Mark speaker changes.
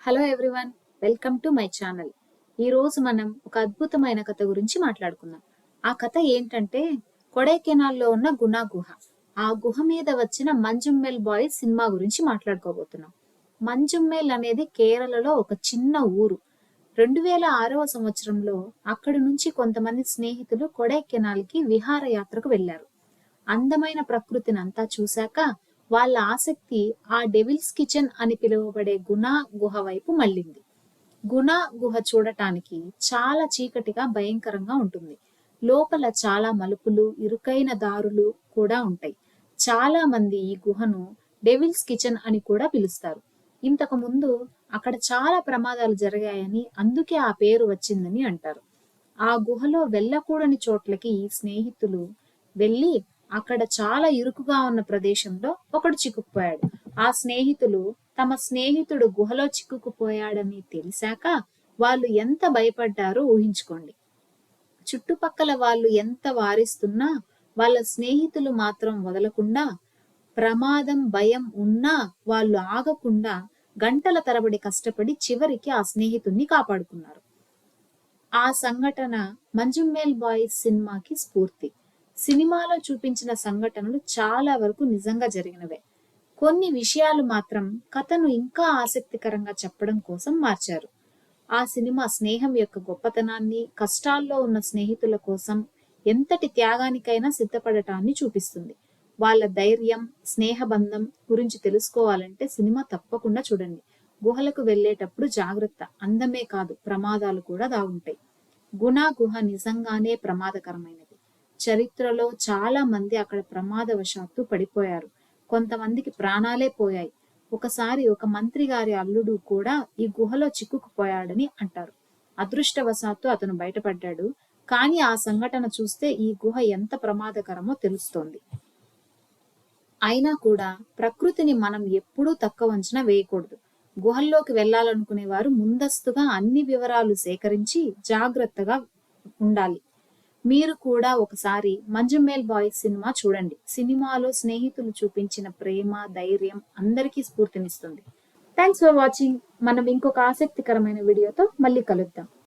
Speaker 1: Hello everyone, welcome to my channel. ఈరోజు మనం ఒక అద్భుతమైన కథ గురించి మాట్లాడుకుందాం. ఆ కథ ఏంటంటే కొడైకెనాల్లో ఉన్న గునా గుహ. ఆ గుహ మీద వచ్చిన మంజుమ్మేల్ బాయ్స్ సినిమా గురించి మాట్లాడుకోబోతున్నాం. మంజుమ్మేల్ అనేది కేరళలో ఒక చిన్న ఊరు. 2006వ సంవత్సరంలో అక్కడి నుంచి కొంతమంది స్నేహితులు కొడైకెనాల్కి విహారయాత్రకు వెళ్లారు. అందమైన ప్రకృతిని అంతా చూశాక వాళ్ళ ఆసక్తి ఆ డెవిల్స్ కిచెన్ అని పిలువబడే గునా గుహ వైపు మళ్ళింది. గునా గుహ చూడటానికి చాలా చీకటిగా భయంకరంగా ఉంటుంది. లోపల చాలా మలుపులు, ఇరుకైన దారులు కూడా ఉంటాయి. చాలా మంది ఈ గుహను డెవిల్స్ కిచెన్ అని కూడా పిలుస్తారు. ఇంతకు ముందు అక్కడ చాలా ప్రమాదాలు జరిగాయని, అందుకే ఆ పేరు వచ్చిందని అంటారు. ఆ గుహలో వెళ్ళకూడని చోట్లకి స్నేహితులు వెళ్ళి అక్కడ చాలా ఇరుకుగా ఉన్న ప్రదేశంలో ఒకడు చిక్కుకుపోయాడు. ఆ స్నేహితులు తమ స్నేహితుడు గుహలో చిక్కుకుపోయాడని తెలిసాక వాళ్ళు ఎంత భయపడ్డారో ఊహించుకోండి. చుట్టుపక్కల వాళ్ళు ఎంత వారిస్తున్నా వాళ్ళ స్నేహితులు మాత్రం వదలకుండా, ప్రమాదం భయం ఉన్నా వాళ్ళు ఆగకుండా గంటల తరబడి కష్టపడి చివరికి ఆ స్నేహితుణ్ణి కాపాడుకున్నారు. ఆ సంఘటన మంజుమ్మేల్ బాయ్స్ సినిమాకి స్ఫూర్తి. సినిమాలో చూపించిన సంఘటనలు చాలా వరకు నిజంగా జరిగినవే. కొన్ని విషయాలు మాత్రం కథను ఇంకా ఆసక్తికరంగా చెప్పడం కోసం మార్చారు. ఆ సినిమా స్నేహం యొక్క గొప్పతనాన్ని, కష్టాల్లో ఉన్న స్నేహితుల కోసం ఎంతటి త్యాగానికైనా సిద్ధపడటాన్ని చూపిస్తుంది. వాళ్ళ ధైర్యం, స్నేహబంధం గురించి తెలుసుకోవాలంటే సినిమా తప్పకుండా చూడండి. గుహలకు వెళ్ళేటప్పుడు జాగ్రత్త. అందమే కాదు, ప్రమాదాలు కూడా దాగుంటాయి. గునా గుహ నిజంగానే ప్రమాదకరమైనది. చరిత్రలో చాలా మంది అక్కడ ప్రమాదవశాత్తు పడిపోయారు. కొంతమందికి ప్రాణాలే పోయాయి. ఒకసారి ఒక మంత్రి గారి అల్లుడు కూడా ఈ గుహలో చిక్కుకుపోయాడని అంటారు. అదృష్టవశాత్తు అతను బయటపడ్డాడు. కానీ ఆ సంఘటన చూస్తే ఈ గుహ ఎంత ప్రమాదకరమో తెలుస్తోంది. అయినా కూడా ప్రకృతిని మనం ఎప్పుడూ తక్కువ అంచనా వేయకూడదు. గుహల్లోకి వెళ్లాలనుకునే వారు ముందస్తుగా అన్ని వివరాలు సేకరించి జాగ్రత్తగా ఉండాలి. మీరు కూడా ఒకసారి మంజుమ్మేల్ బాయ్స్ సినిమా చూడండి. సినిమాలో స్నేహితులు చూపించిన ప్రేమ, ధైర్యం అందరికీ స్ఫూర్తినిస్తుంది. Thanks for watching. మనం ఇంకొక ఆసక్తికరమైన వీడియోతో మళ్ళీ కలుద్దాం.